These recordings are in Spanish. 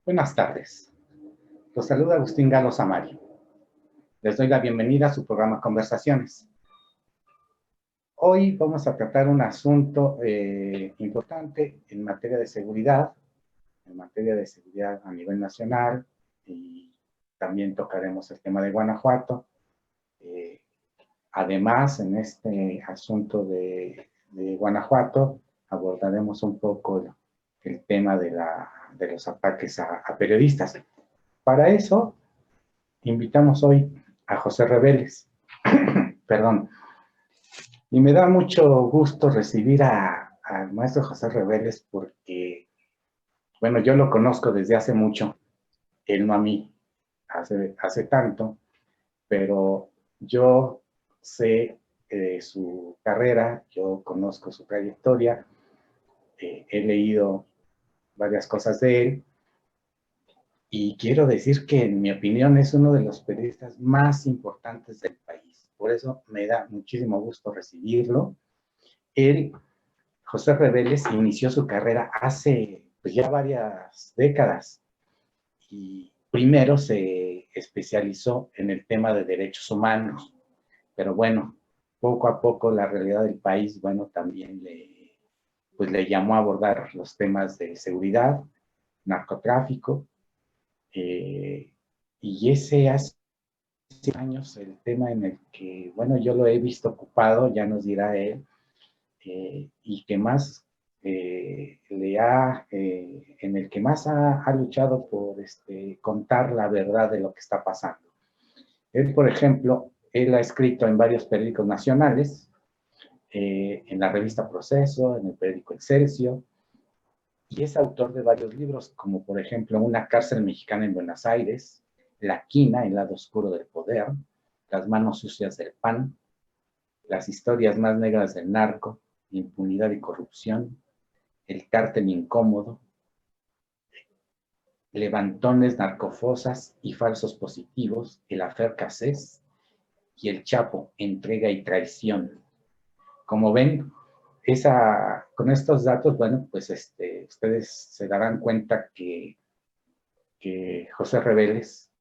Buenas tardes. Los saluda Agustín Galo Samario. Les doy la bienvenida a su programa Conversaciones. Hoy vamos a tratar un asunto importante en materia de seguridad, a nivel nacional, y también tocaremos el tema de Guanajuato. Además, en este asunto de Guanajuato, abordaremos un poco el tema de los ataques a periodistas. Para eso, invitamos hoy a José Reveles. Perdón. Y me da mucho gusto recibir al maestro José Reveles porque, bueno, yo lo conozco desde hace mucho, él no a mí, hace tanto, pero yo sé su carrera, yo conozco su trayectoria, he leído varias cosas de él, y quiero decir que, en mi opinión, es uno de los periodistas más importantes del país. Por eso me da muchísimo gusto recibirlo. Él, José Reveles, inició su carrera hace pues, ya varias décadas. Y primero se especializó en el tema de derechos humanos. Pero bueno, poco a poco la realidad del país, bueno, también le llamó a abordar los temas de seguridad, narcotráfico, y ese hace años el tema en el que, bueno, yo lo he visto ocupado, ya nos dirá él, y que más en el que más ha luchado por contar la verdad de lo que está pasando. Él, por ejemplo, él ha escrito en varios periódicos nacionales, en la revista Proceso, en el periódico Excelsior, y es autor de varios libros, como por ejemplo Una cárcel mexicana en Buenos Aires, La quina, el lado oscuro del poder, Las manos sucias del PAN, Las historias más negras del narco, Impunidad y corrupción, El cártel incómodo, Levantones, narcofosas y falsos positivos, El affair Cassés y El Chapo, entrega y traición. Como ven, con estos datos, bueno, pues ustedes se darán cuenta que José Reveles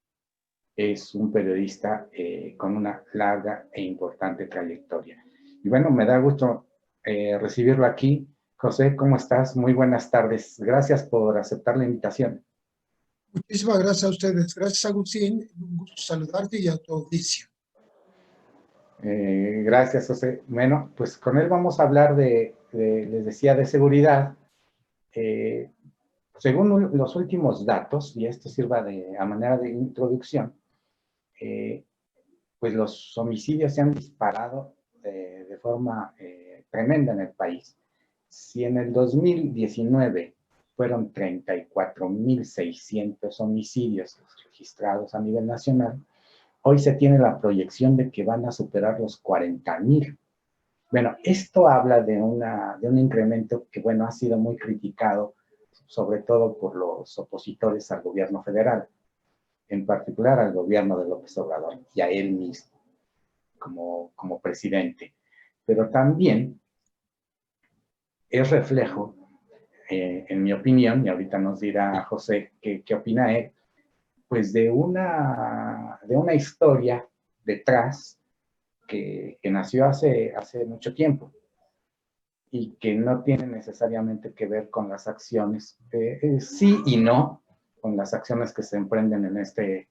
es un periodista con una larga e importante trayectoria. Y bueno, me da gusto recibirlo aquí. José, ¿cómo estás? Muy buenas tardes. Gracias por aceptar la invitación. Muchísimas gracias a ustedes. Gracias, Agustín. Un gusto saludarte y a tu audiencia. Gracias, José. Bueno, pues con él vamos a hablar les decía, de seguridad. Según los últimos datos, y esto sirva a manera de introducción, pues los homicidios se han disparado de forma tremenda en el país. Si en el 2019 fueron 34.600 homicidios registrados a nivel nacional, hoy se tiene la proyección de que van a superar los 40.000. Bueno, esto habla de un incremento que, bueno, ha sido muy criticado, sobre todo por los opositores al gobierno federal, en particular al gobierno de López Obrador y a él mismo como presidente. Pero también es reflejo, en mi opinión, y ahorita nos dirá José qué opina él, pues de una historia detrás que nació hace mucho tiempo y que no tiene necesariamente que ver con las acciones, sí y no, con las acciones que se emprenden en este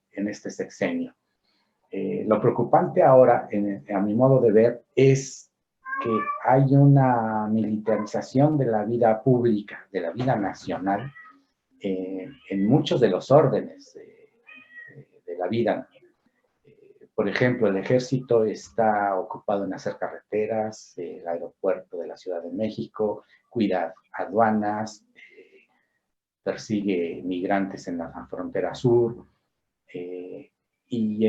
sexenio. Lo preocupante ahora, a mi modo de ver, es que hay una militarización de la vida pública, de la vida nacional, en muchos de los órdenes de la vida. Por ejemplo, el ejército está ocupado en hacer carreteras, el aeropuerto de la Ciudad de México, cuida aduanas, persigue migrantes en la frontera sur. Y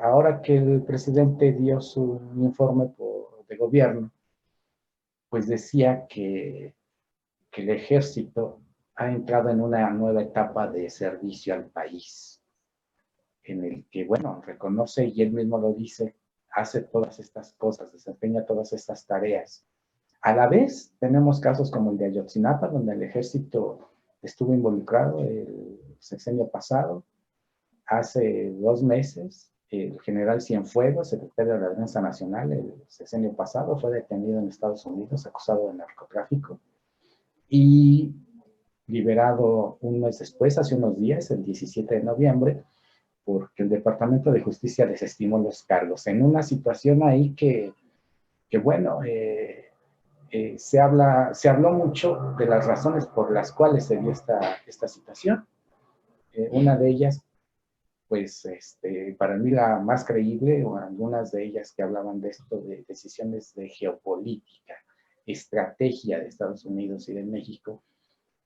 ahora que el presidente dio su informe de gobierno, pues decía que el ejército ha entrado en una nueva etapa de servicio al país, en el que, bueno, reconoce, y él mismo lo dice, hace todas estas cosas, desempeña todas estas tareas. A la vez, tenemos casos como el de Ayotzinapa, donde el ejército estuvo involucrado el sexenio pasado. Hace 2 meses, el general Cienfuegos, secretario de la Defensa Nacional, el sexenio pasado, fue detenido en Estados Unidos acusado de narcotráfico y liberado un mes después, hace unos días, el 17 de noviembre, porque el Departamento de Justicia desestimó los cargos. En una situación ahí que bueno, se habló mucho de las razones por las cuales se dio esta situación. Una de ellas, pues, para mí la más creíble, o algunas de ellas que hablaban de esto, de decisiones de geopolítica, estrategia de Estados Unidos y de México,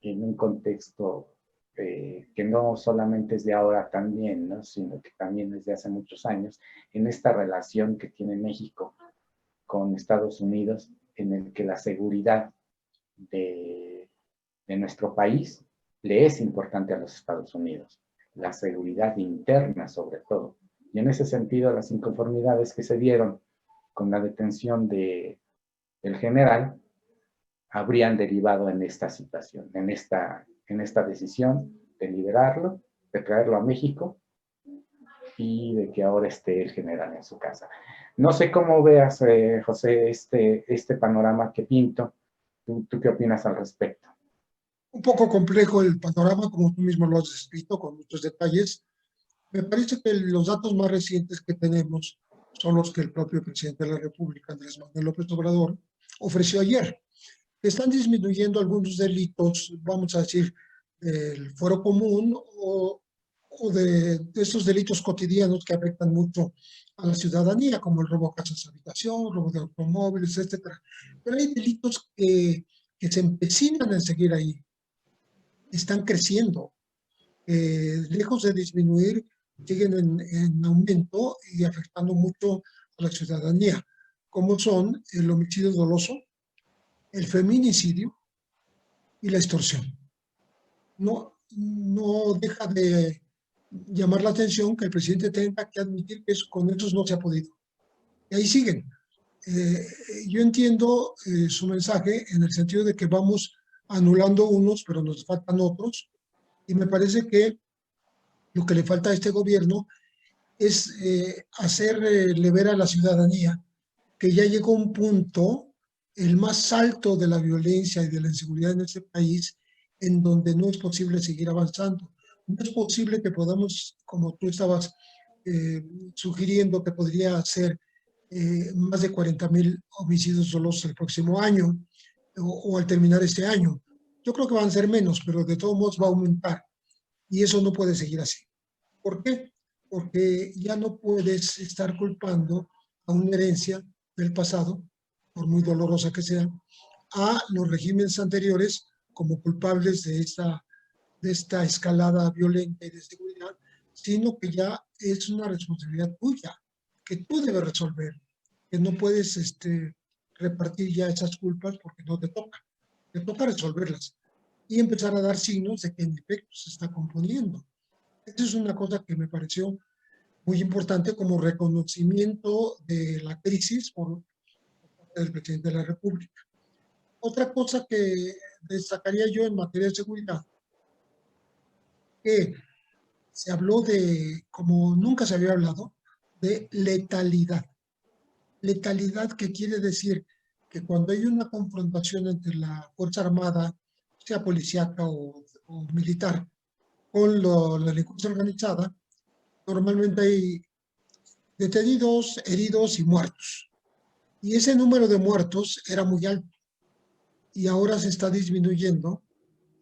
en un contexto que no solamente es de ahora también, ¿no? Sino que también es de hace muchos años, en esta relación que tiene México con Estados Unidos, en el que la seguridad de nuestro país le es importante a los Estados Unidos, la seguridad interna sobre todo. Y en ese sentido, las inconformidades que se dieron con la detención del general habrían derivado en esta situación, en esta decisión de liberarlo, de traerlo a México y de que ahora esté el general en su casa. No sé cómo veas, José, este panorama que pinto. ¿Tú qué opinas al respecto? Un poco complejo el panorama, como tú mismo lo has descrito, con muchos detalles. Me parece que los datos más recientes que tenemos son los que el propio presidente de la República, Andrés Manuel López Obrador, ofreció ayer. Están disminuyendo algunos delitos, vamos a decir, del fuero común o de estos delitos cotidianos que afectan mucho a la ciudadanía, como el robo a casas habitación, robo de automóviles, etcétera. Pero hay delitos que se empecinan en seguir ahí, están creciendo. Lejos de disminuir, siguen en aumento y afectando mucho a la ciudadanía, como son el homicidio doloso, el feminicidio y la extorsión. No deja de llamar la atención que el presidente tenga que admitir que con esos no se ha podido. Y ahí siguen. Yo entiendo su mensaje en el sentido de que vamos anulando unos, pero nos faltan otros. Y me parece que lo que le falta a este gobierno es hacerle ver a la ciudadanía que ya llegó un punto, el más alto de la violencia y de la inseguridad en este país, en donde no es posible seguir avanzando. No es posible que podamos, como tú estabas sugiriendo, que podría ser más de 40,000 homicidios dolosos el próximo año o al terminar este año. Yo creo que van a ser menos, pero de todos modos va a aumentar y eso no puede seguir así. ¿Por qué? Porque ya no puedes estar culpando a una herencia del pasado, por muy dolorosa que sea, a los regímenes anteriores como culpables de esta escalada violenta y de seguridad, sino que ya es una responsabilidad tuya, que tú debes resolver, que no puedes repartir ya esas culpas porque no te toca resolverlas y empezar a dar signos de que en efecto se está componiendo. Esa es una cosa que me pareció muy importante como reconocimiento de la crisis por parte del presidente de la República. Otra cosa que destacaría yo en materia de seguridad, que se habló de, como nunca se había hablado, de letalidad. Letalidad que quiere decir que cuando hay una confrontación entre la Fuerza Armada, sea policíaca o militar, con la delincuencia organizada, normalmente hay detenidos, heridos y muertos. Y ese número de muertos era muy alto y ahora se está disminuyendo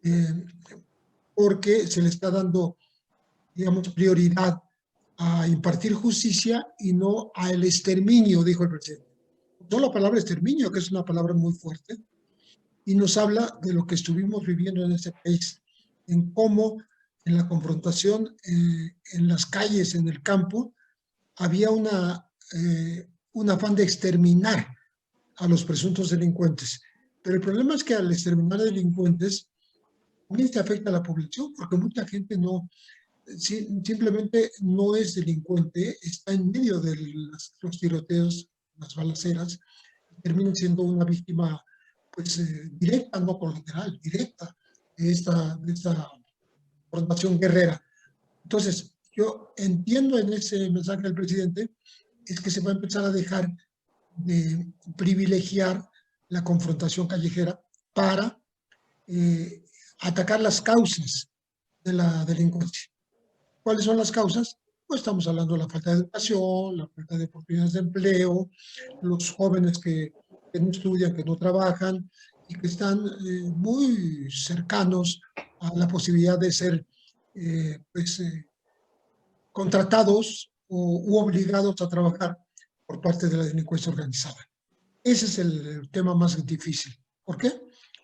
eh, porque se le está dando, digamos, prioridad a impartir justicia y no al exterminio, dijo el presidente. No la palabra exterminio, que es una palabra muy fuerte, y nos habla de lo que estuvimos viviendo en este país, en cómo en la confrontación en las calles, en el campo, había un afán de exterminar a los presuntos delincuentes. Pero el problema es que al exterminar delincuentes, también se afecta a la población, porque mucha gente no, simplemente no es delincuente, está en medio de los tiroteos, las balaceras, y termina siendo una víctima pues directa, no colateral, directa de esta formación guerrera. Entonces, yo entiendo en ese mensaje del presidente es que se va a empezar a dejar de privilegiar la confrontación callejera para atacar las causas de la delincuencia. ¿Cuáles son las causas? Pues estamos hablando de la falta de educación, la falta de oportunidades de empleo, los jóvenes que no estudian, que no trabajan y que están muy cercanos a la posibilidad de ser pues, contratados u obligados a trabajar por parte de la delincuencia organizada. Ese es el tema más difícil. ¿Por qué?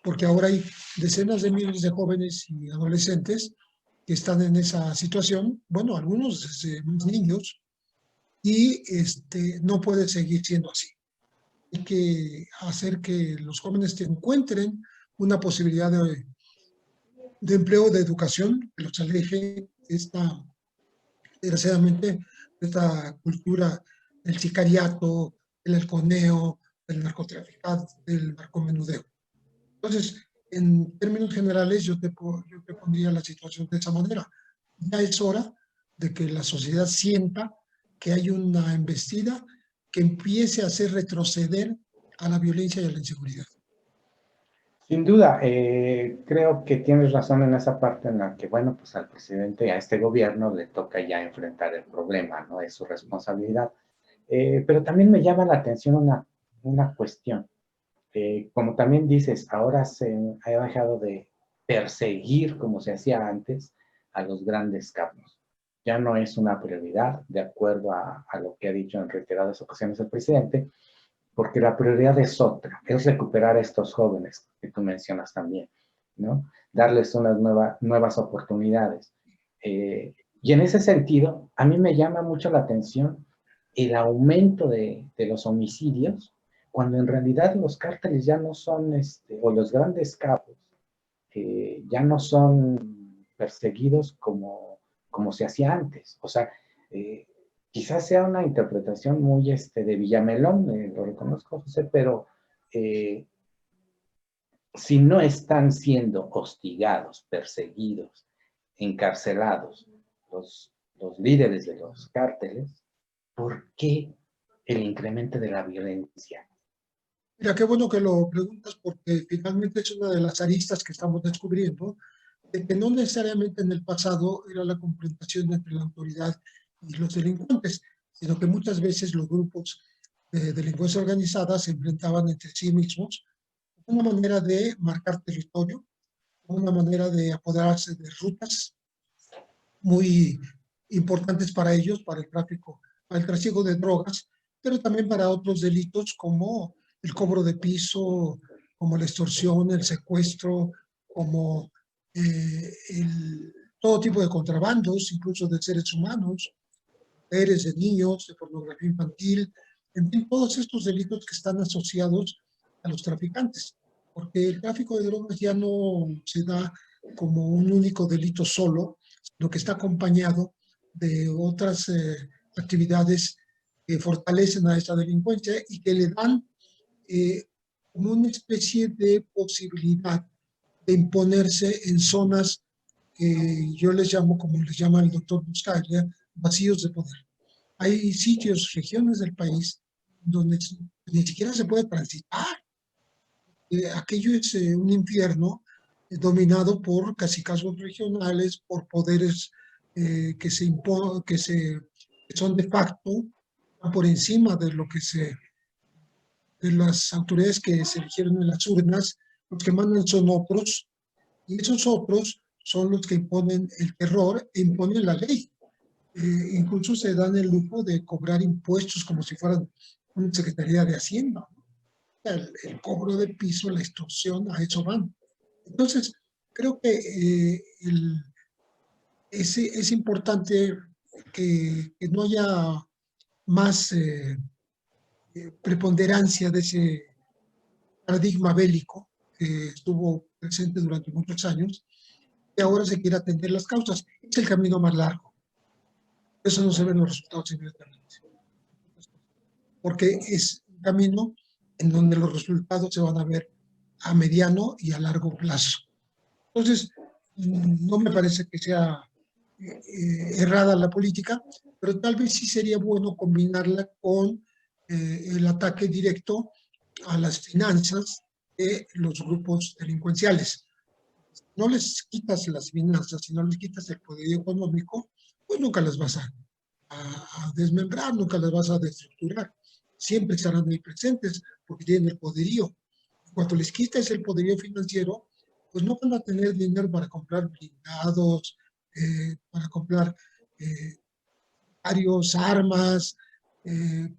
Porque ahora hay decenas de miles de jóvenes y adolescentes que están en esa situación, bueno, algunos desde niños, y no puede seguir siendo así. Hay que hacer que los jóvenes encuentren una posibilidad de empleo, de educación, que los aleje esta, desgraciadamente, esta cultura del sicariato, el halconeo, del narcotráfico, del narcomenudeo. Entonces, en términos generales, yo te pondría la situación de esa manera. Ya es hora de que la sociedad sienta que hay una embestida que empiece a hacer retroceder a la violencia y a la inseguridad. Sin duda, creo que tienes razón en esa parte en la que, bueno, pues al presidente, a este gobierno le toca ya enfrentar el problema, ¿no? Es su responsabilidad. Pero también me llama la atención una cuestión. Como también dices, ahora se ha dejado de perseguir, como se hacía antes, a los grandes capos. Ya no es una prioridad, de acuerdo a lo que ha dicho en reiteradas ocasiones el presidente, porque la prioridad es otra, es recuperar a estos jóvenes que tú mencionas también, ¿no? Darles unas nuevas oportunidades. Y en ese sentido, a mí me llama mucho la atención el aumento de los homicidios, cuando en realidad los cárteles ya no son, o los grandes capos, ya no son perseguidos como se hacía antes. O sea, eh, quizás sea una interpretación muy de Villamelón, lo reconozco, José, pero si no están siendo hostigados, perseguidos, encarcelados los líderes de los cárteles, ¿por qué el incremento de la violencia? Mira, qué bueno que lo preguntas porque finalmente es una de las aristas que estamos descubriendo, de que no necesariamente en el pasado era la confrontación entre la autoridad y los delincuentes, sino que muchas veces los grupos de delincuencia organizada se enfrentaban entre sí mismos, una manera de marcar territorio, una manera de apoderarse de rutas muy importantes para ellos, para el tráfico, para el trasiego de drogas, pero también para otros delitos como el cobro de piso, como la extorsión, el secuestro, como todo tipo de contrabandos, incluso de seres humanos, mujeres, de niños, de pornografía infantil, en fin, todos estos delitos que están asociados a los traficantes, porque el tráfico de drogas ya no se da como un único delito solo, sino que está acompañado de otras actividades que fortalecen a esta delincuencia y que le dan como una especie de posibilidad de imponerse en zonas que yo les llamo, como les llama el doctor Buscaglia, vacíos de poder. Hay sitios, regiones del país donde ni siquiera se puede transitar. Aquello es un infierno dominado por cacicazgos regionales, por poderes que que son de facto por encima de lo que de las autoridades que se eligieron en las urnas. Los que mandan son otros, y esos otros son los que imponen el terror e imponen la ley. Incluso se dan el lujo de cobrar impuestos como si fueran una Secretaría de Hacienda. El cobro de piso, la extorsión, a eso van. Entonces, creo que es importante que no haya más preponderancia de ese paradigma bélico que estuvo presente durante muchos años y ahora se quiere atender las causas. Es el camino más largo. Por eso no se ven los resultados inmediatamente. Porque es un camino en donde los resultados se van a ver a mediano y a largo plazo. Entonces, no me parece que sea errada la política, pero tal vez sí sería bueno combinarla con el ataque directo a las finanzas de los grupos delincuenciales. No les quitas las finanzas, si no les quitas el poder económico, pues nunca las vas a desmembrar, nunca las vas a destructurar. Siempre estarán ahí presentes porque tienen el poderío. Cuando les quitas el poderío financiero, pues no van a tener dinero para comprar blindados, para comprar eh, varios armas,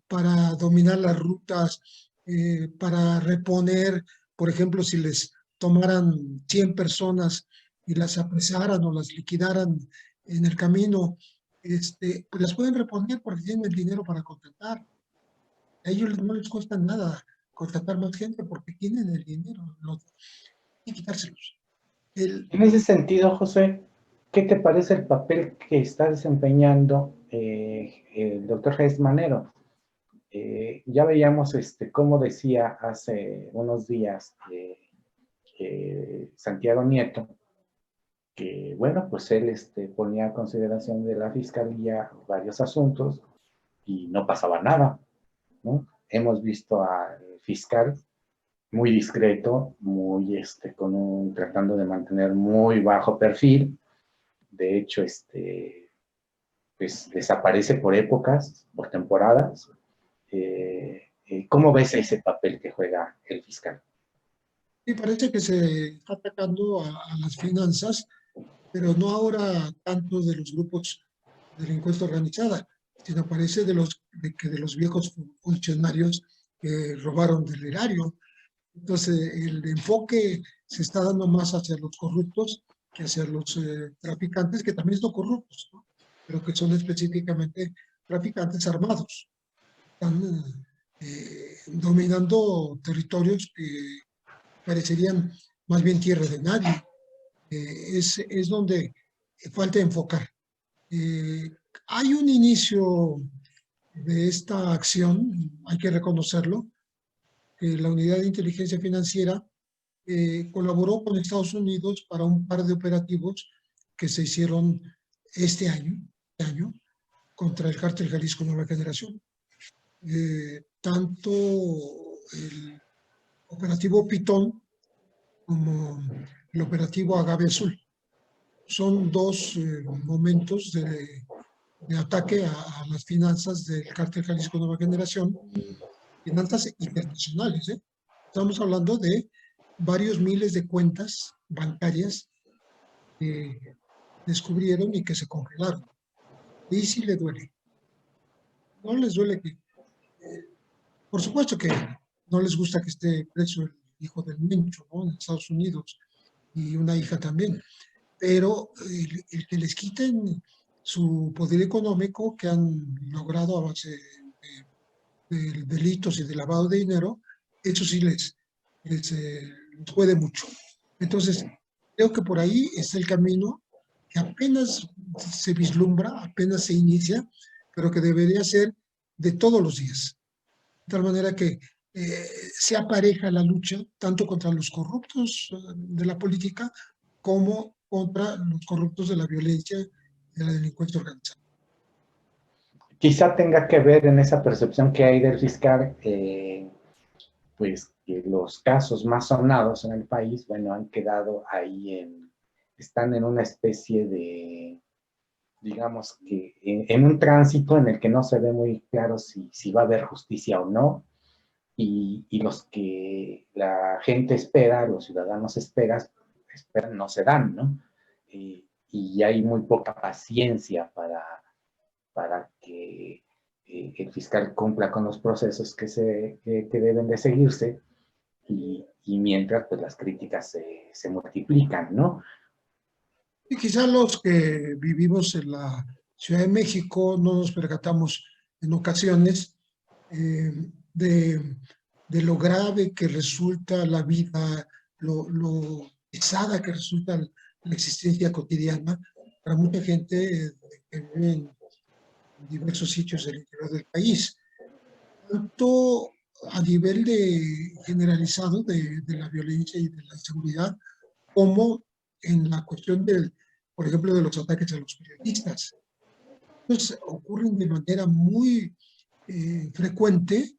para dominar las rutas, para reponer, por ejemplo, si les tomaran 100 personas y las apresaran o las liquidaran en el camino, pues las pueden reponer porque tienen el dinero para contratar. A ellos no les cuesta nada contratar más gente porque tienen el dinero, y quitárselos. El, En ese sentido, José, ¿qué te parece el papel que está desempeñando el doctor Jesús Manero? Ya veíamos cómo decía hace unos días Santiago Nieto, que bueno, pues él ponía a consideración de la fiscalía varios asuntos y no pasaba nada, ¿no? Hemos visto al fiscal muy discreto, muy tratando de mantener muy bajo perfil. De hecho, pues desaparece por épocas, por temporadas. ¿Cómo ves ese papel que juega el fiscal? Me parece que se está atacando a las finanzas, pero no ahora tanto de los grupos de delincuencia organizada, sino parece de los viejos funcionarios que robaron del erario. Entonces, el enfoque se está dando más hacia los corruptos que hacia los traficantes, que también son corruptos, ¿no? Pero que son específicamente traficantes armados. Están dominando territorios que parecerían más bien tierra de nadie. Es donde falta enfocar. Eh, Hay un inicio de esta acción, hay que reconocerlo, que la Unidad de Inteligencia Financiera colaboró con Estados Unidos para un par de operativos que se hicieron este año contra el cártel Jalisco Nueva Generación. Tanto el operativo Pitón como el operativo Agave Azul. Son dos momentos de ataque a las finanzas del cártel Jalisco Nueva Generación, finanzas internacionales. Estamos hablando de varios miles de cuentas bancarias que descubrieron y que se congelaron. Y sí le duele. No les duele que, por supuesto que no les gusta que esté preso el hijo del Mencho, ¿no? En Estados Unidos, y una hija también. Pero el que les quiten su poder económico que han logrado a base de delitos y de lavado de dinero, eso sí les puede mucho. Entonces, creo que por ahí está el camino que apenas se vislumbra, apenas se inicia, pero que debería ser de todos los días. De tal manera que sea pareja la lucha, tanto contra los corruptos de la política como contra los corruptos de la violencia y de la delincuencia organizada. Quizá tenga que ver en esa percepción que hay del fiscal, pues que los casos más sonados en el país, bueno, han quedado ahí están en una especie de, digamos que en un tránsito en el que no se ve muy claro si va a haber justicia o no, y los que la gente espera, los ciudadanos esperan, no se dan, ¿no? Y hay muy poca paciencia para que el fiscal cumpla con los procesos que deben de seguirse, y mientras pues las críticas se multiplican, ¿no? Y quizá los que vivimos en la Ciudad de México no nos percatamos en ocasiones eh, de, de lo grave que resulta la vida, lo pesada que resulta la existencia cotidiana para mucha gente que vive en diversos sitios del interior del país, tanto a nivel generalizado de la violencia y de la inseguridad, como en la cuestión del, por ejemplo, de los ataques a los periodistas. Entonces, ocurren de manera muy frecuente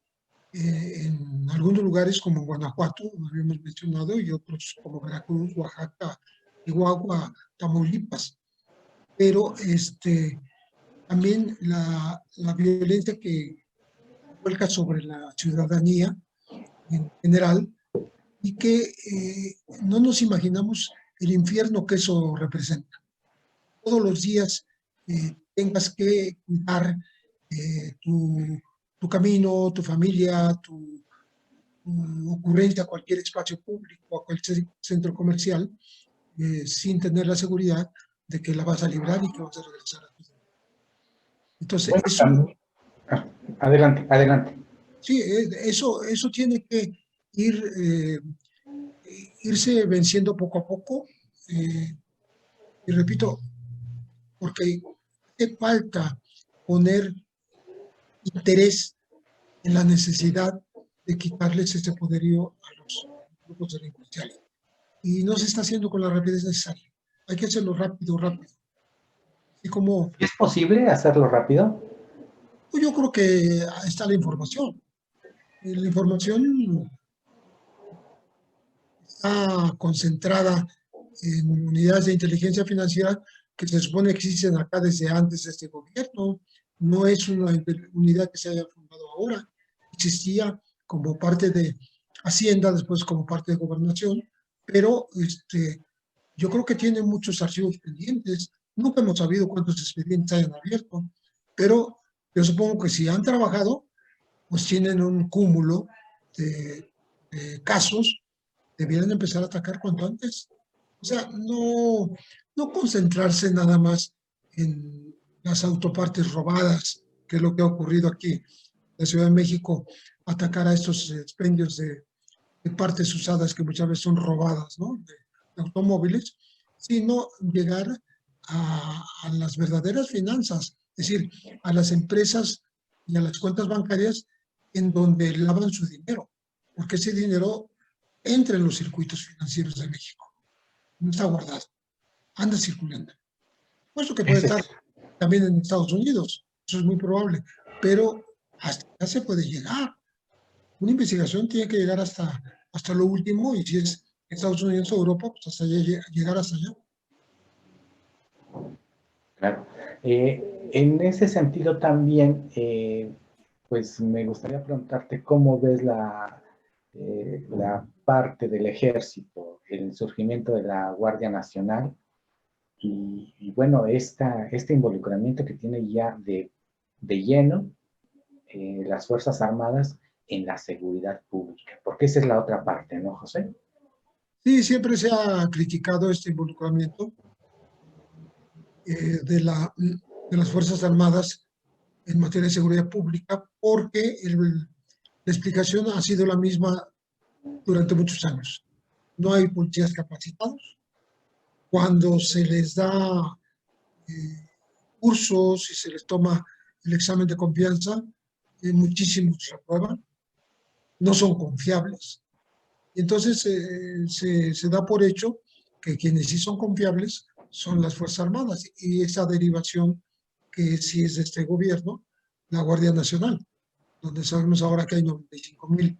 en algunos lugares como Guanajuato, como habíamos mencionado, y otros como Veracruz, Oaxaca, Chihuahua, Tamaulipas. Pero también la violencia que vuelca sobre la ciudadanía en general y que no nos imaginamos el infierno que eso representa. Todos los días tengas que cuidar tu camino, tu familia, tu ocurrencia a cualquier espacio público, a cualquier centro comercial, sin tener la seguridad de que la vas a librar y que vas a regresar a tu vida. Entonces, Bueno, eso, también, adelante, adelante. sí, eso tiene que ir, irse venciendo poco a poco. Y repito, porque hace falta poner interés en la necesidad de quitarles ese poderío a los grupos delincuenciales. Y no se está haciendo con la rapidez necesaria. Hay que hacerlo rápido, rápido. Y como ¿Es posible hacerlo rápido? pues yo creo que ahí está la información. La información está concentrada en unidades de inteligencia financiera que se supone que existen acá desde antes de este gobierno. No es una unidad que se haya fundado ahora. Existía como parte de Hacienda, después como parte de Gobernación, pero yo creo que tiene muchos archivos pendientes. Nunca hemos sabido cuántos expedientes hayan abierto, pero yo supongo que si han trabajado, pues tienen un cúmulo de casos, debieran empezar a atacar cuanto antes. O sea, no concentrarse nada más en las autopartes robadas, que es lo que ha ocurrido aquí en la Ciudad de México, atacar a estos expendios de partes usadas que muchas veces son robadas, ¿no? De automóviles, sino llegar a las verdaderas finanzas, es decir, a las empresas y a las cuentas bancarias en donde lavan su dinero, porque ese dinero entra en los circuitos financieros de México, no está guardado, anda circulando. Puesto que puede Ese estar también en Estados Unidos, eso es muy probable, pero hasta allá se puede llegar. Una investigación tiene que llegar hasta lo último, y si es Estados Unidos o Europa, pues hasta allá, llegar hasta allá. Claro. En ese sentido también, pues me gustaría preguntarte cómo ves la parte del ejército, el surgimiento de la Guardia Nacional y bueno, este involucramiento que tiene ya de lleno las Fuerzas Armadas en la seguridad pública, porque esa es la otra parte, ¿no, José? Sí, siempre se ha criticado este involucramiento de las Fuerzas Armadas en materia de seguridad pública, porque la explicación ha sido la misma durante muchos años. No hay policías capacitados. Cuando se les da cursos y se les toma el examen de confianza, muchísimos reprueban, no son confiables. Y entonces se da por hecho que quienes sí son confiables son las Fuerzas Armadas y esa derivación que sí es de este gobierno, la Guardia Nacional, donde sabemos ahora que hay 95,000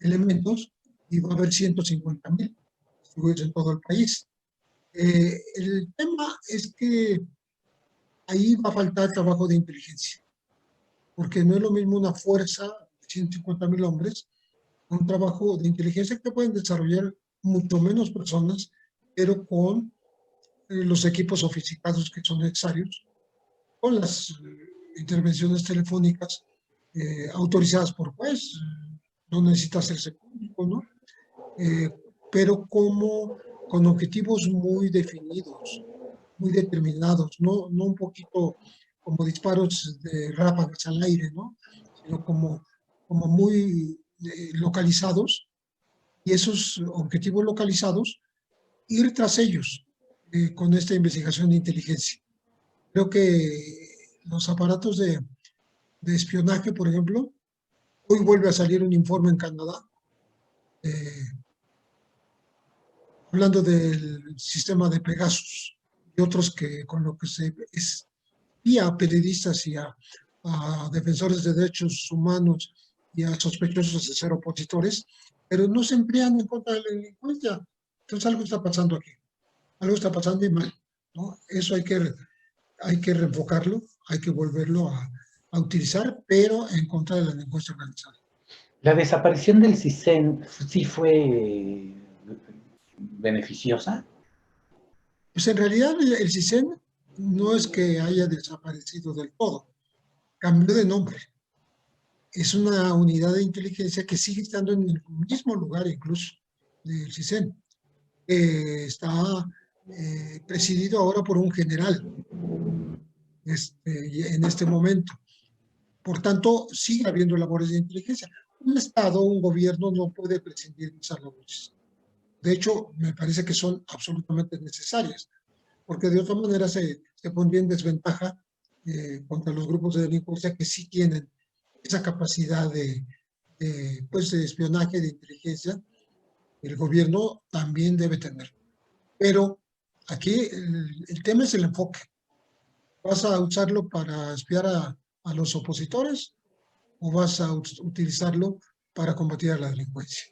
elementos y va a haber 150,000 distribuidos en todo el país. El tema es que ahí va a faltar trabajo de inteligencia, porque no es lo mismo una fuerza de 150,000 hombres, un trabajo de inteligencia que pueden desarrollar mucho menos personas, pero con los equipos sofisticados que son necesarios, con las intervenciones telefónicas autorizadas por juez, no necesita hacerse público, ¿no? Eh, pero como con objetivos muy definidos, muy determinados, no un poquito como disparos de ráfagas al aire, ¿no? Sino como muy localizados, y esos objetivos localizados, ir tras ellos con esta investigación de inteligencia. Creo que los aparatos de espionaje, por ejemplo, hoy vuelve a salir un informe en Canadá, hablando del sistema de Pegasus y otros que con lo que se espía a periodistas y a defensores de derechos humanos y a sospechosos de ser opositores, pero no se emplean en contra de la delincuencia. Entonces algo está pasando aquí, algo está pasando y mal, ¿no? Eso hay que reenfocarlo, hay que volverlo a utilizar, pero en contra de la delincuencia organizada. ¿La desaparición del CISEN sí fue beneficiosa? Pues en realidad el CISEN no es que haya desaparecido del todo, cambió de nombre. Es una unidad de inteligencia que sigue estando en el mismo lugar incluso del CISEN. Está presidido ahora por un general en este momento. Por tanto, sigue habiendo labores de inteligencia. Un Estado, un gobierno no puede prescindir de esas labores. De hecho, me parece que son absolutamente necesarias, porque de otra manera se pondría en desventaja contra los grupos de delincuencia que sí tienen esa capacidad pues, de espionaje, de inteligencia. El gobierno también debe tener. Pero aquí el tema es el enfoque. ¿Vas a usarlo para espiar a los opositores o vas a utilizarlo para combatir a la delincuencia?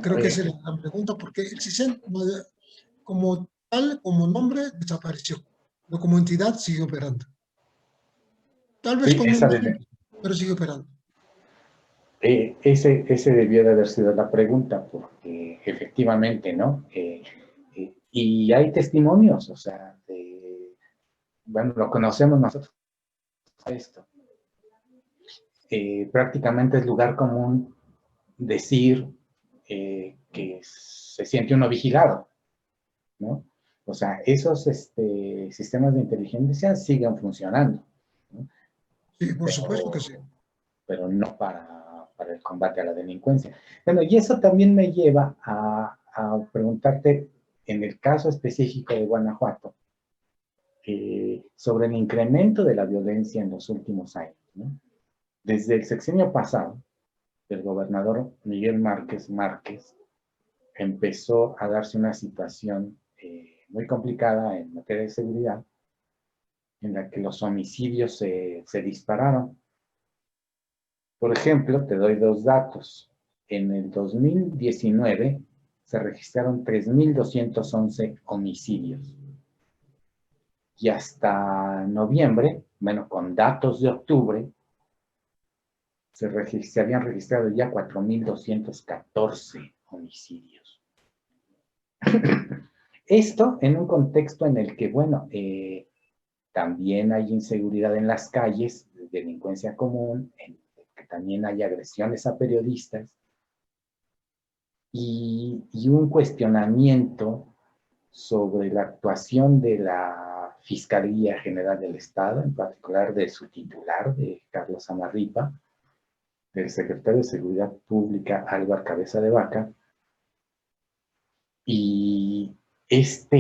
Creo que esa es la gran pregunta, porque el CISEN como tal, como nombre, desapareció, pero como entidad sigue operando. Tal vez Sí, con menos gente, pero sigue operando. ese debió de haber sido la pregunta, porque efectivamente, ¿no? Y hay testimonios, o sea, bueno, lo conocemos nosotros, esto. Prácticamente es lugar común decir que se siente uno vigilado, ¿no? O sea, esos sistemas de inteligencia siguen funcionando, ¿no? Sí, por supuesto que sí. Pero no para el combate a la delincuencia. Bueno, y eso también me lleva a preguntarte, en el caso específico de Guanajuato, sobre el incremento de la violencia en los últimos años, ¿no? Desde el sexenio pasado, el gobernador Miguel Márquez empezó a darse una situación muy complicada en materia de seguridad, en la que los homicidios se dispararon. Por ejemplo, te doy dos datos. En el 2019 se registraron 3.211 homicidios. Y hasta noviembre, bueno, con datos de octubre, se habían registrado ya 4.214 homicidios. Esto en un contexto en el que, bueno, también hay inseguridad en las calles, delincuencia común, en que también hay agresiones a periodistas y un cuestionamiento sobre la actuación de la Fiscalía General del Estado, en particular de su titular, de Carlos Amarripa, del secretario de Seguridad Pública, Álvaro Cabeza de Vaca, y esta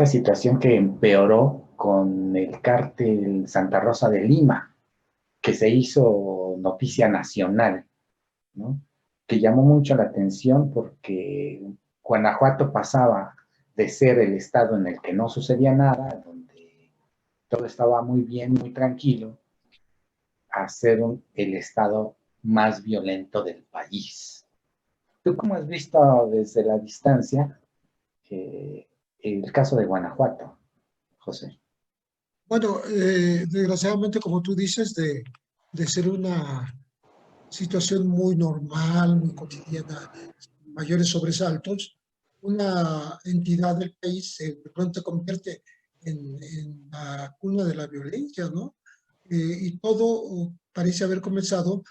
situación que empeoró con el cártel Santa Rosa de Lima, que se hizo noticia nacional, ¿no? Que llamó mucho la atención porque Guanajuato pasaba de ser el estado en el que no sucedía nada, donde todo estaba muy bien, muy tranquilo, a ser el estado más violento del país. ¿Tú cómo has visto desde la distancia el caso de Guanajuato, José? Bueno, desgraciadamente, como tú dices, de ser una situación muy normal, muy cotidiana, mayores sobresaltos, una entidad del país de pronto se convierte en la cuna de la violencia, ¿no? Y todo parece haber comenzado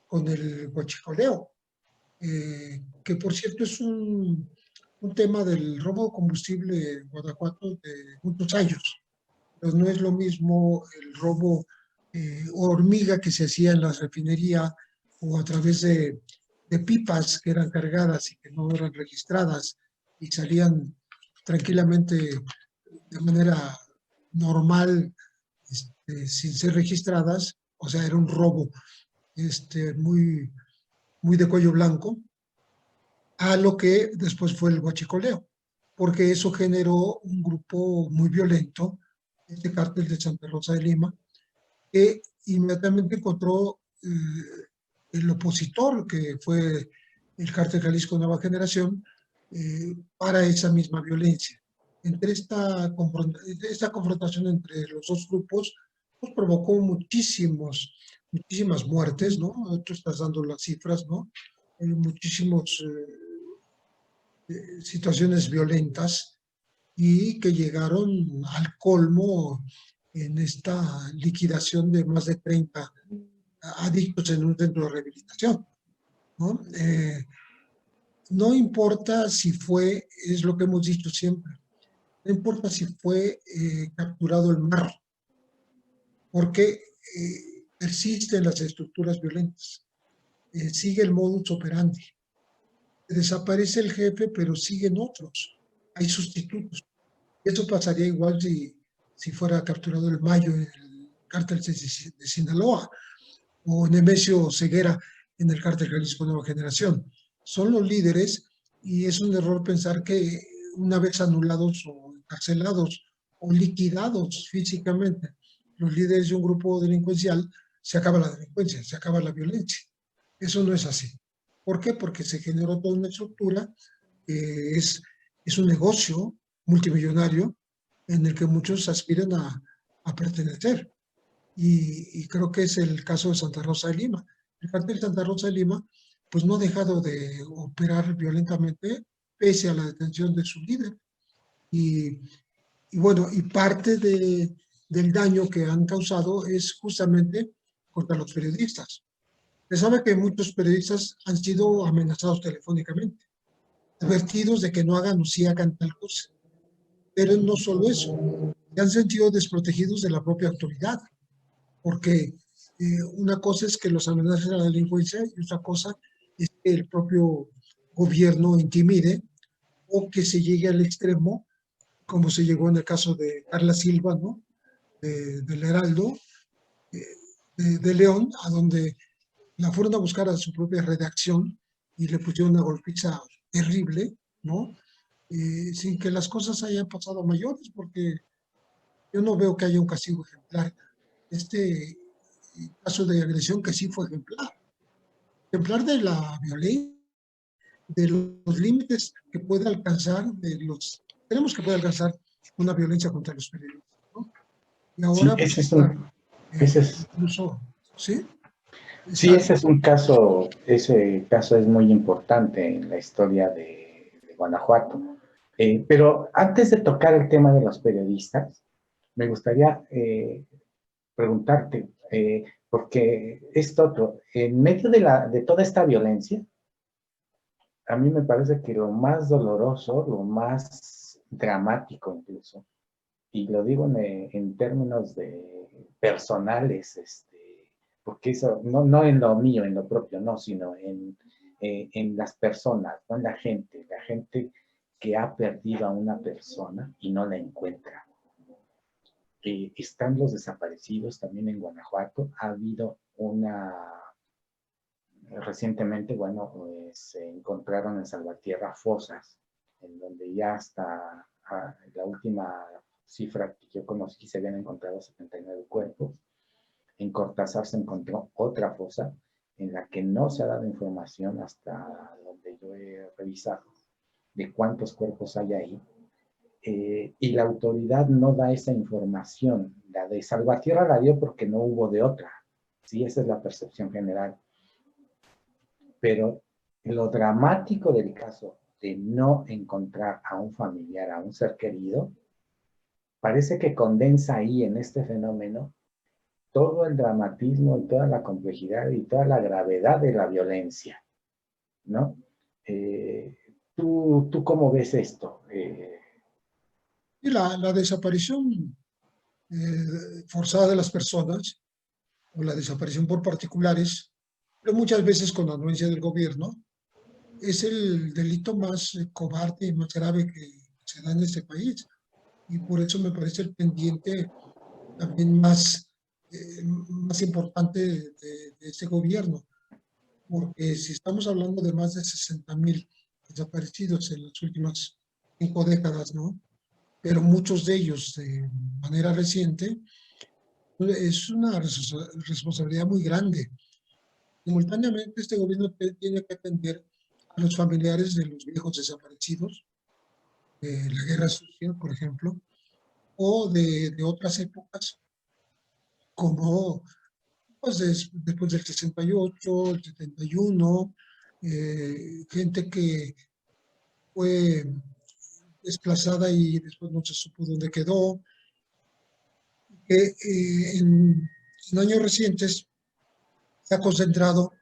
con el huachicoleo, que por cierto es un tema del robo de combustible en Guanajuato de muchos años, pero no es lo mismo el robo hormiga que se hacía en la refinería o a través de pipas que eran cargadas y que no eran registradas y salían tranquilamente de manera normal, sin ser registradas, o sea, era un robo muy, muy de cuello blanco. a lo que después fue el huachicoleo, porque eso generó un grupo muy violento, este cártel de Santa Rosa de Lima, que inmediatamente encontró el opositor, que fue el cártel Jalisco Nueva Generación, para esa misma violencia. Entre esta confrontación entre los dos grupos pues, provocó muchísimas muertes, ¿no? Tú estás dando las cifras, ¿no? Muchísimos situaciones violentas y que llegaron al colmo en esta liquidación de más de 30 adictos en un centro de rehabilitación, ¿no? No importa si fue, es lo que hemos dicho siempre, no importa si fue capturado el mar, porque persisten las estructuras violentas, sigue el modus operandi. Desaparece el jefe, pero siguen otros, hay sustitutos. Eso pasaría igual si fuera capturado el Mayo en el cártel de Sinaloa o Nemesio Ceguera en el cártel Jalisco Nueva Generación. Son los líderes y es un error pensar que una vez anulados o encarcelados o liquidados físicamente los líderes de un grupo delincuencial, se acaba la delincuencia, se acaba la violencia. Eso no es así. ¿Por qué? Porque se generó toda una estructura que es un negocio multimillonario en el que muchos aspiran a pertenecer. Y creo que es el caso de Santa Rosa de Lima. El cartel de Santa Rosa de Lima pues no ha dejado de operar violentamente pese a la detención de su líder. Y, y bueno, y parte del daño que han causado es justamente contra los periodistas. Se sabe que muchos periodistas han sido amenazados telefónicamente, advertidos de que no hagan o sí hagan tal cosa. Pero no solo eso, se han sentido desprotegidos de la propia autoridad, porque una cosa es que los amenacen a la delincuencia y otra cosa es que el propio gobierno intimide o que se llegue al extremo, como se llegó en el caso de Carla Silva, ¿no? Del Heraldo, eh, de León, a donde la fueron a buscar a su propia redacción y le pusieron una golpiza terrible, ¿no? Sin que las cosas hayan pasado a mayores, porque yo no veo que haya un castigo ejemplar. Este caso de agresión que sí fue ejemplar, ejemplar de la violencia, de los límites que puede alcanzar, tenemos que puede alcanzar una violencia contra los periodistas, ¿no? Y Sí, ahora pues ese es está un, ese es, incluso, ¿sí? sí, Está, ese caso es muy importante en la historia de Guanajuato. Pero antes de tocar el tema de los periodistas, me gustaría preguntarte, porque esto otro, en medio de toda esta violencia, a mí me parece que lo más doloroso, lo más dramático incluso, y lo digo en términos de personales, porque eso, no en lo mío, en lo propio, no, sino en las personas, no en la gente que ha perdido a una persona y no la encuentra. Están los desaparecidos también en Guanajuato. Ha habido recientemente, bueno, pues, se encontraron en Salvatierra fosas, en donde ya hasta la última cifra que yo conocí se habían encontrado 79 cuerpos. En Cortázar se encontró otra fosa en la que no se ha dado información hasta donde yo he revisado de cuántos cuerpos hay ahí. Y la autoridad no da esa información. La de Salvatierra la dio porque no hubo de otra. Sí, esa es la percepción general. Pero lo dramático del caso de no encontrar a un familiar, a un ser querido, parece que condensa ahí en este fenómeno todo el dramatismo y toda la complejidad y toda la gravedad de la violencia, ¿no? ¿Tú cómo ves esto? y la desaparición forzada de las personas o la desaparición por particulares, pero muchas veces con la anuencia del gobierno, es el delito más cobarde y más grave que se da en este país. Y por eso me parece el pendiente también más importante de este gobierno. Porque si estamos hablando de más de 60,000 desaparecidos en las últimas 5 décadas, ¿no? Pero muchos de ellos de manera reciente, es una responsabilidad muy grande. Simultáneamente, este gobierno tiene que atender a los familiares de los viejos desaparecidos, de la Guerra Sucia, por ejemplo, o de otras épocas, como pues, después del 68, el 71, gente que fue desplazada y después no se supo dónde quedó, que en años recientes se ha concentrado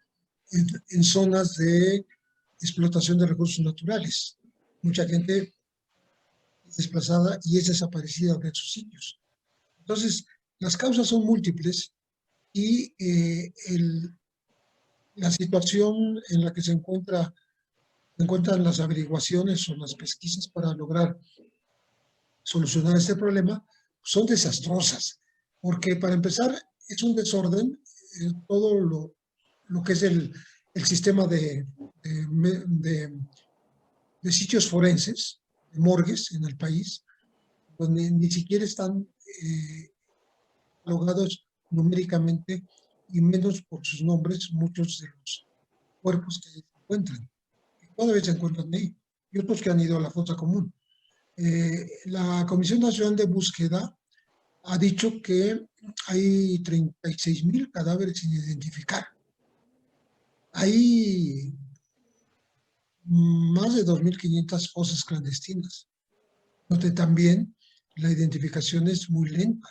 en zonas de explotación de recursos naturales. Mucha gente es desplazada y es desaparecida de sus sitios. Entonces, las causas son múltiples y la situación en la que se encuentran las averiguaciones o las pesquisas para lograr solucionar este problema son desastrosas, porque para empezar es un desorden todo lo que es el sistema de sitios forenses, de morgues en el país, donde ni siquiera están catalogados numéricamente y menos por sus nombres muchos de los cuerpos que se encuentran. Todavía se encuentran ahí y otros que han ido a la fosa común. La Comisión Nacional de Búsqueda ha dicho que hay 36,000 cadáveres sin identificar. Hay más de 2,500 fosas clandestinas, donde también la identificación es muy lenta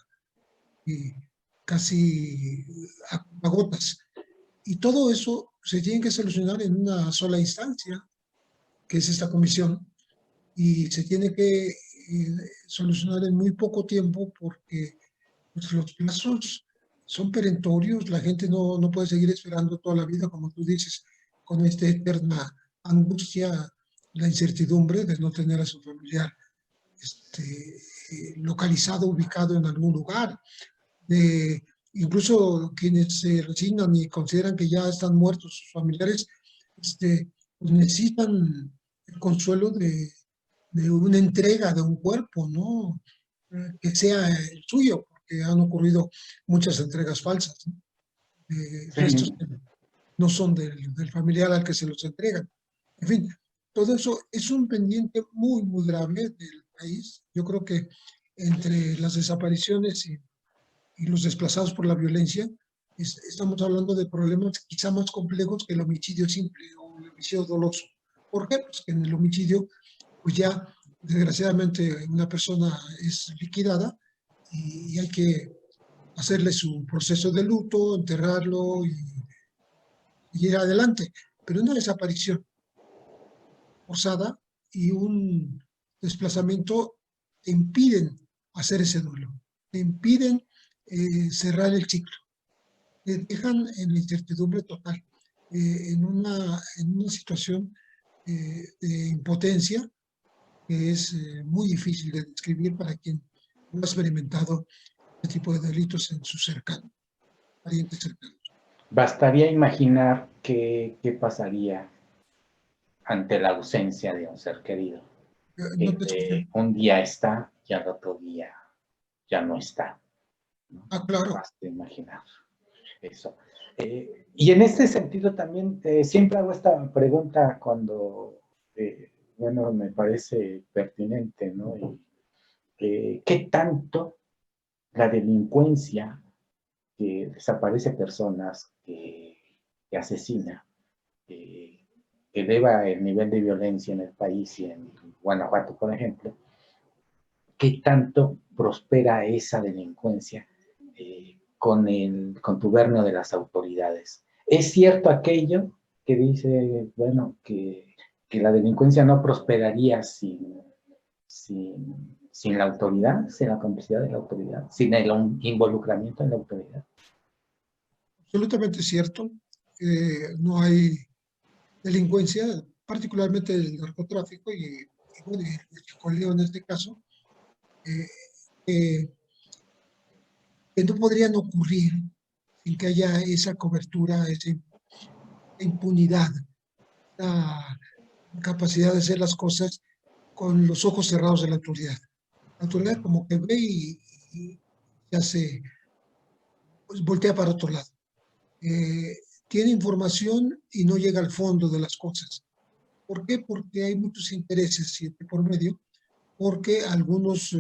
y casi a gotas. Y todo eso se tiene que solucionar en una sola instancia, que es esta comisión, y se tiene que solucionar en muy poco tiempo porque pues, los plazos son perentorios, la gente no puede seguir esperando toda la vida, como tú dices, con esta eterna angustia, la incertidumbre de no tener a su familiar localizado, ubicado en algún lugar. Incluso quienes se resignan y consideran que ya están muertos sus familiares, pues necesitan el consuelo de una entrega de un cuerpo, ¿no? Que sea el suyo, porque han ocurrido muchas entregas falsas, ¿no? Restos Sí, que no son del familiar al que se los entregan. En fin, todo eso es un pendiente muy, muy grave del país. Yo creo que entre las desapariciones y los desplazados por la violencia, estamos hablando de problemas quizá más complejos que el homicidio simple o el homicidio doloso. ¿Por qué? Pues que en el homicidio, pues ya desgraciadamente una persona es liquidada y hay que hacerle su proceso de luto, enterrarlo y ir adelante. Pero una desaparición forzada y un desplazamiento te impiden hacer ese duelo, te impiden cerrar el ciclo, te dejan en la incertidumbre total, en una situación de impotencia que es muy difícil de describir para quien no ha experimentado este tipo de delitos en sus cercanos, parientes cercanos. bastaría imaginar qué pasaría ante la ausencia de un ser querido. No te escuché. Un día está y al otro día ya no está, ¿no? Ah, claro. Basta imaginar eso. Y en este sentido también siempre hago esta pregunta cuando, bueno, me parece pertinente, ¿no? ¿Qué tanto la delincuencia que desaparece personas, que asesina, eh, que eleva el nivel de violencia en el país y en Guanajuato, por ejemplo, qué tanto prospera esa delincuencia con el contubernio de las autoridades? ¿Es cierto aquello que dice, bueno, que la delincuencia no prosperaría sin la autoridad, sin la complicidad de la autoridad, sin el involucramiento en la autoridad? Absolutamente cierto. No hay delincuencia, particularmente el narcotráfico y bueno, el chicoleo en este caso, eh, eh, que no podrían ocurrir sin que haya esa cobertura, esa impunidad, esa capacidad de hacer las cosas con los ojos cerrados de la autoridad. La autoridad como que ve y ya se pues, voltea para otro lado. Tiene información y no llega al fondo de las cosas. ¿Por qué? Porque hay muchos intereses por medio, porque algunos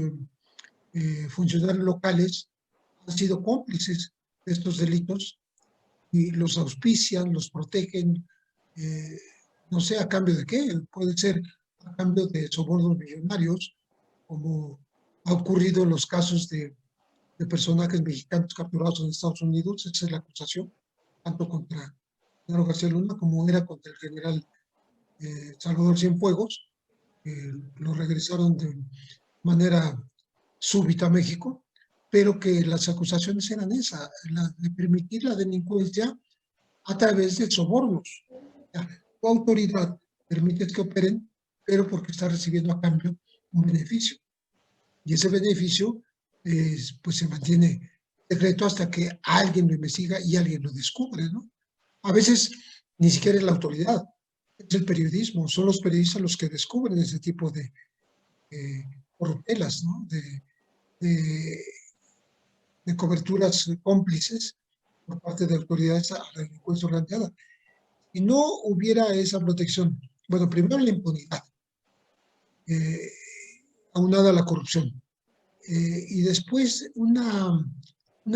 funcionarios locales han sido cómplices de estos delitos y los auspician, los protegen, eh, no sé a cambio de qué, puede ser a cambio de sobornos millonarios, como ha ocurrido en los casos de personajes mexicanos capturados en Estados Unidos. Esa es la acusación, tanto contra Genaro García Luna como era contra el general Salvador Cienfuegos. Lo regresaron de manera súbita a México, pero que las acusaciones eran esas, de permitir la delincuencia a través de sobornos. Tu autoridad permite que operen, pero porque está recibiendo a cambio un beneficio. Y ese beneficio pues se mantiene secreto hasta que alguien lo investiga y alguien lo descubre, ¿no? A veces ni siquiera es la autoridad, es el periodismo, son los periodistas los que descubren ese tipo de corruptelas, ¿no? De coberturas cómplices por parte de autoridades a la delincuencia organizada. Si no hubiera esa protección, bueno, primero la impunidad, aunada a la corrupción, y después una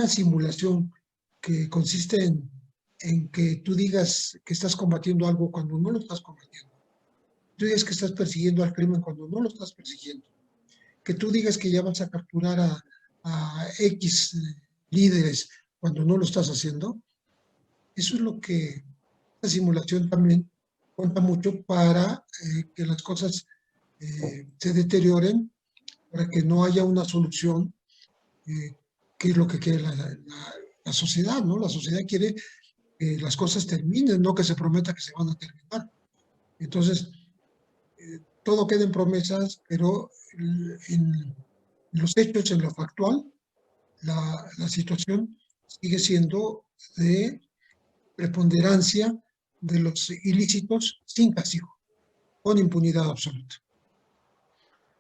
simulación que consiste en que tú digas que estás combatiendo algo cuando no lo estás combatiendo. Tú digas que estás persiguiendo al crimen cuando no lo estás persiguiendo. Que tú digas que ya vas a capturar a X líderes cuando no lo estás haciendo. Eso es lo que la simulación también cuenta mucho para que las cosas se deterioren, para que no haya una solución, que es lo que quiere la sociedad, ¿no? La sociedad quiere que las cosas terminen, no que se prometa que se van a terminar. Entonces, todo queda en promesas, pero en los hechos, en lo factual, la situación sigue siendo de preponderancia de los ilícitos sin castigo, con impunidad absoluta.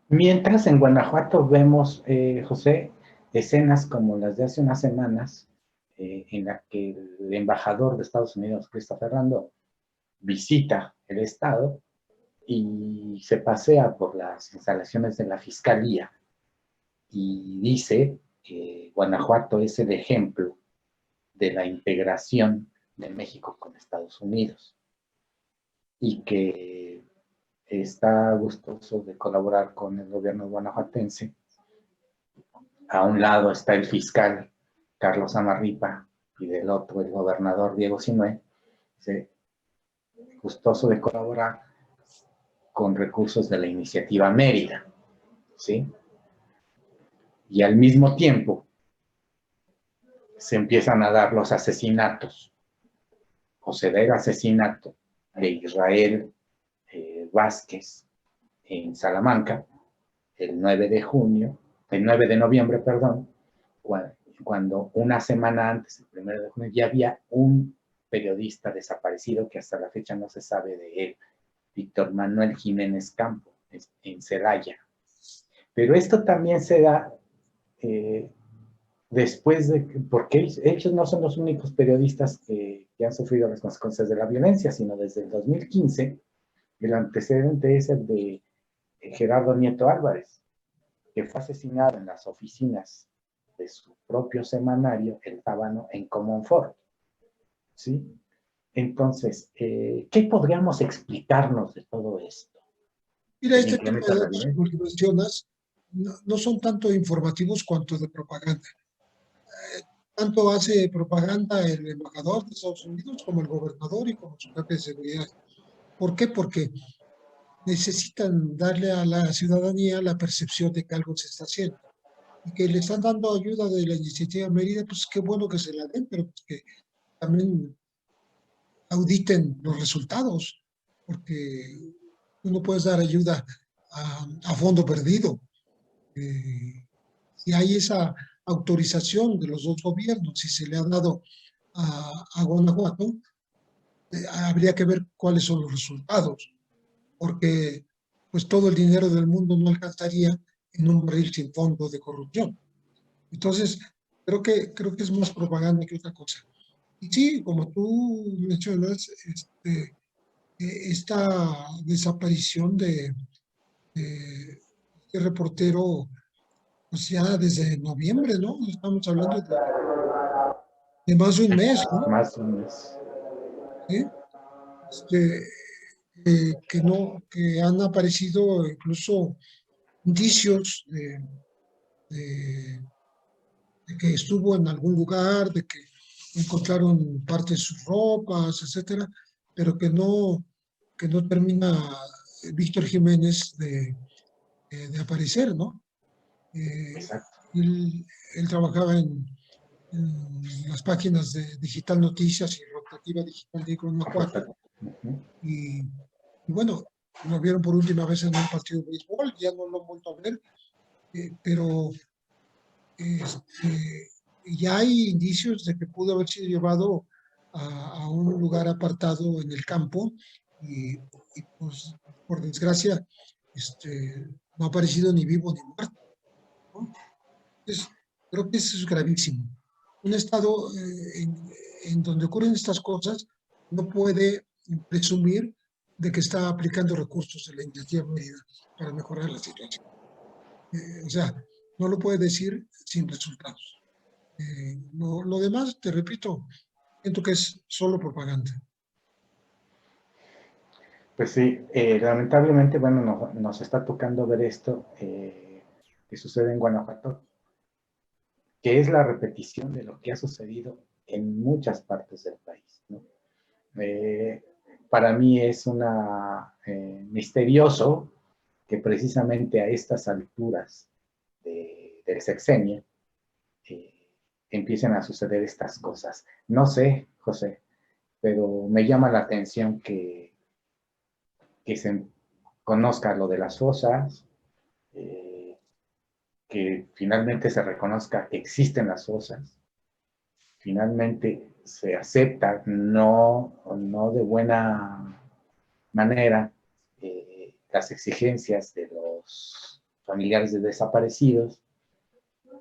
Mientras en Guanajuato vemos, José, escenas como las de hace unas semanas, en la que el embajador de Estados Unidos, Christopher Randolph, visita el estado y se pasea por las instalaciones de la fiscalía y dice que Guanajuato es el ejemplo de la integración de México con Estados Unidos y que está gustoso de colaborar con el gobierno guanajuatense. A un lado está el fiscal Carlos Amarripa y del otro el gobernador Diego Sinue, gustoso de colaborar con recursos de la iniciativa Mérida, ¿sí? Y al mismo tiempo se empiezan a dar los asesinatos, o se da el asesinato de Israel Vázquez en Salamanca, el 9 de noviembre, perdón, cuando una semana antes, el 1 de junio, ya había un periodista desaparecido que hasta la fecha no se sabe de él, Víctor Manuel Jiménez Campo, en Celaya. Pero esto también se da después de, porque ellos no son los únicos periodistas que han sufrido las consecuencias de la violencia, sino desde el 2015, el antecedente es el de Gerardo Nieto Álvarez, que fue asesinado en las oficinas de su propio semanario, El Tábano, en Comonfort, ¿sí? Entonces, ¿qué podríamos explicarnos de todo esto? Mira, este tipo de datos que mencionas no son tanto informativos cuanto de propaganda. Tanto hace propaganda el embajador de Estados Unidos como el gobernador y como su jefe de seguridad. ¿Por qué? Porque necesitan darle a la ciudadanía la percepción de que algo se está haciendo y que le están dando ayuda de la iniciativa Mérida. Pues qué bueno que se la den, pero pues que también auditen los resultados, porque tú no puedes dar ayuda a fondo perdido. Si hay esa autorización de los dos gobiernos, si se le ha dado a Guanajuato, habría que ver cuáles son los resultados. porque pues todo el dinero del mundo no alcanzaría en un barril sin fondo de corrupción. Entonces, creo que es más propaganda que otra cosa. Y sí, como tú mencionas, esta desaparición de este reportero, pues ya desde noviembre, ¿no? Estamos hablando de más de un mes, ¿no? Más o menos. ¿Sí? Este, que han aparecido incluso indicios de- de que estuvo en algún lugar, de que encontraron parte de sus ropas, etcétera, pero que no termina Víctor Jiménez de aparecer, ¿no? Eh, Exacto. él trabajaba en las páginas de Digital Noticias y Rotativa Digital de Guanajuato, Ujú. y bueno, lo vieron por última vez en un partido de béisbol, ya no lo han vuelto a ver, pero ya hay indicios de que pudo haber sido llevado a un lugar apartado en el campo y, pues por desgracia no ha aparecido ni vivo ni muerto, ¿no? Entonces, creo que eso es gravísimo. Un estado en donde ocurren estas cosas no puede presumir de que está aplicando recursos de la iniciativa medida para mejorar la situación. O sea, no lo puede decir sin resultados. Lo demás, te repito, siento que es solo propaganda. Pues sí, lamentablemente, bueno, nos está tocando ver esto que sucede en Guanajuato, que es la repetición de lo que ha sucedido en muchas partes del país, ¿no? Eh, para mí es misterioso que precisamente a estas alturas del sexenio eh, empiecen a suceder estas cosas. No sé, José, pero me llama la atención que se conozca lo de las fosas, eh, que finalmente se reconozca que existen las fosas, finalmente se acepta, no de buena manera, las exigencias de los familiares de desaparecidos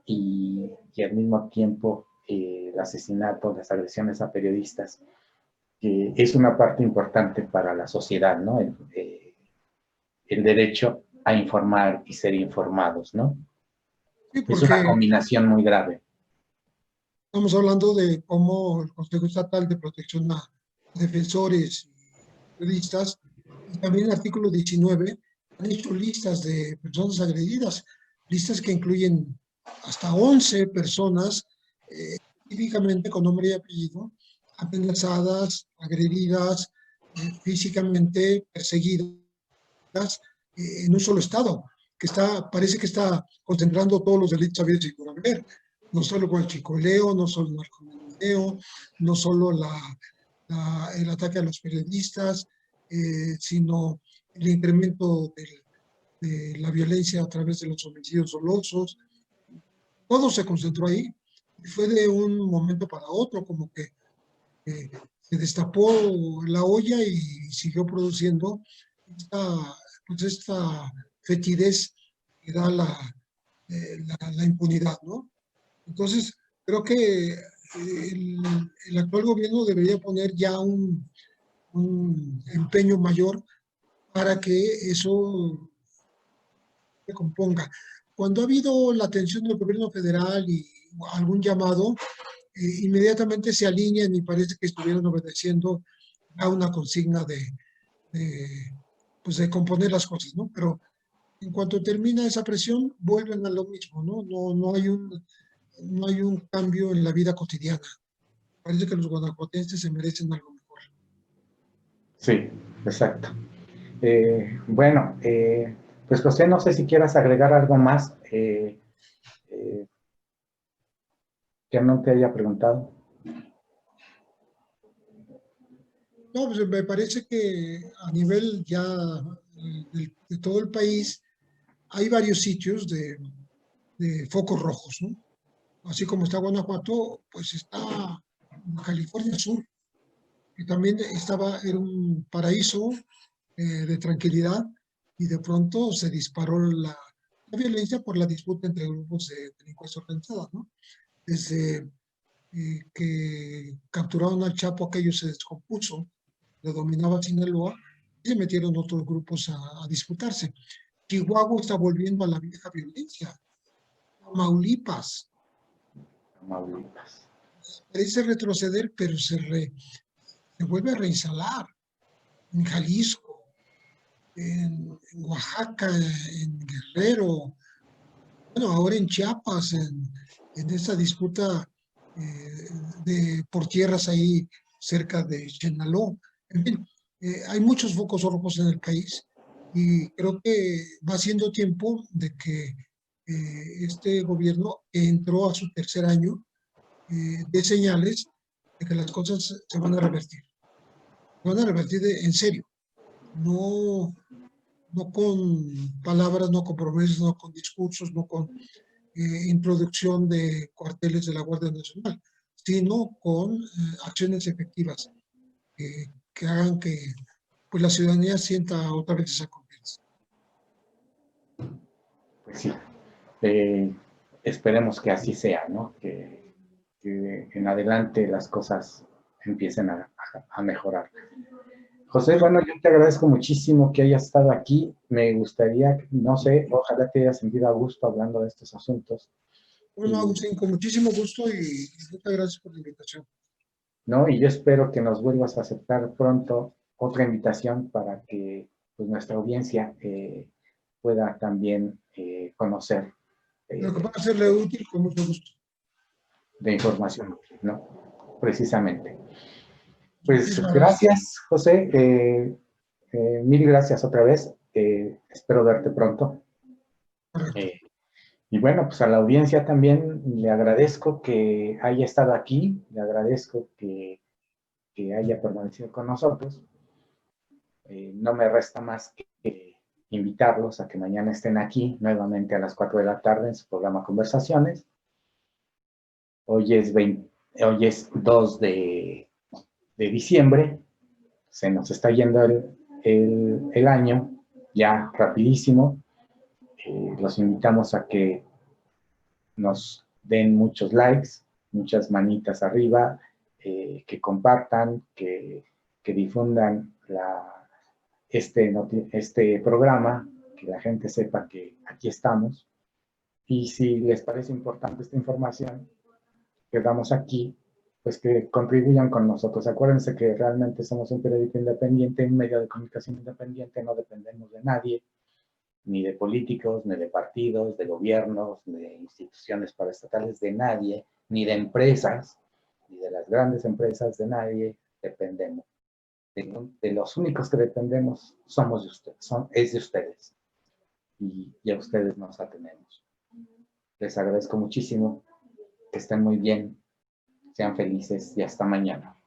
y al mismo tiempo el asesinato, las agresiones a periodistas, que es una parte importante para la sociedad, ¿no? El derecho a informar y ser informados, ¿no? Sí, Es una porque combinación muy grave. estamos hablando de cómo el Consejo Estatal de Protección a Defensores y Periodistas, y también el artículo 19, han hecho listas de personas agredidas, listas que incluyen hasta 11 personas, típicamente con nombre y apellido, amenazadas, agredidas, físicamente perseguidas en un solo estado, parece que está concentrando todos los delitos habidos y por haber, no solo con el chicoleo, no solo el narcomenudeo, no solo el ataque a los periodistas, sino el incremento de la violencia a través de los homicidios dolosos. Todo se concentró ahí y fue de un momento para otro, como que se destapó la olla y siguió produciendo esta, pues esta fetidez que da la impunidad, ¿no? Entonces, creo que el actual gobierno debería poner ya un empeño mayor para que eso se componga. Cuando ha habido la atención del gobierno federal y algún llamado, inmediatamente se alinean y parece que estuvieran obedeciendo a una consigna de, pues de componer las cosas, ¿no? Pero en cuanto termina esa presión, vuelven a lo mismo, ¿no? No hay un cambio en la vida cotidiana. Parece que los guanajuatenses se merecen algo mejor. Sí, exacto. Bueno, pues José, no sé si quieras agregar algo más eh, que no te haya preguntado. No, pues me parece que a nivel ya de todo el país hay varios sitios de focos rojos, ¿no? Así como está Guanajuato, pues está California Sur, que también era un paraíso de tranquilidad y de pronto se disparó la violencia por la disputa entre grupos de delincuencia organizada, ¿no? Desde que capturaron al Chapo, aquello se descompuso, lo dominaba Sinaloa y se metieron otros grupos a disputarse. Chihuahua está volviendo a la vieja violencia. Tamaulipas. Tamaulipas. Parece retroceder, pero se vuelve a reinstalar. En Jalisco, en Oaxaca, en Guerrero, bueno, ahora en Chiapas, en esta disputa por tierras ahí cerca de Chenaló. En fin, hay muchos focos rojos en el país y creo que va siendo tiempo de que este gobierno entró a su tercer año de señales de que las cosas se van a revertir. Se van a revertir en serio, no, no con palabras, no con promesas, no con discursos, no con introducción de cuarteles de la Guardia Nacional, sino con acciones efectivas que hagan que pues, la ciudadanía sienta otra vez esa confianza. Pues sí, esperemos que así sea, ¿no? Que en adelante las cosas empiecen a mejorar. José, bueno, yo te agradezco muchísimo que hayas estado aquí. Me gustaría, no sé, ojalá te hayas sentido a gusto hablando de estos asuntos. Bueno, Agustín, con muchísimo gusto y muchas gracias por la invitación. ¿No? Y yo espero que nos vuelvas a aceptar pronto otra invitación para que pues, nuestra audiencia pueda también conocer Lo que pueda serle útil, con mucho gusto. de información, ¿no? Precisamente. Pues gracias, José. Mil gracias otra vez. Espero verte pronto. Y bueno, pues a la audiencia también le agradezco que haya estado aquí, le agradezco que haya permanecido con nosotros. No me resta más que invitarlos a que mañana estén aquí nuevamente a las 4 de la tarde en su programa Conversaciones. Hoy es 2 de diciembre, se nos está yendo el año ya rapidísimo. Los invitamos a que nos den muchos likes, muchas manitas arriba, que compartan, que difundan este programa, que la gente sepa que aquí estamos. Y si les parece importante esta información que damos aquí, pues que contribuyan con nosotros. Acuérdense que realmente somos un periódico independiente, un medio de comunicación independiente, no dependemos de nadie, ni de políticos, ni de partidos, de gobiernos, ni de instituciones paraestatales, de nadie, ni de empresas, ni de las grandes empresas, de nadie dependemos. De los únicos que dependemos somos de ustedes, es de ustedes. Y a ustedes nos atenemos. Les agradezco muchísimo, que estén muy bien, sean felices y hasta mañana.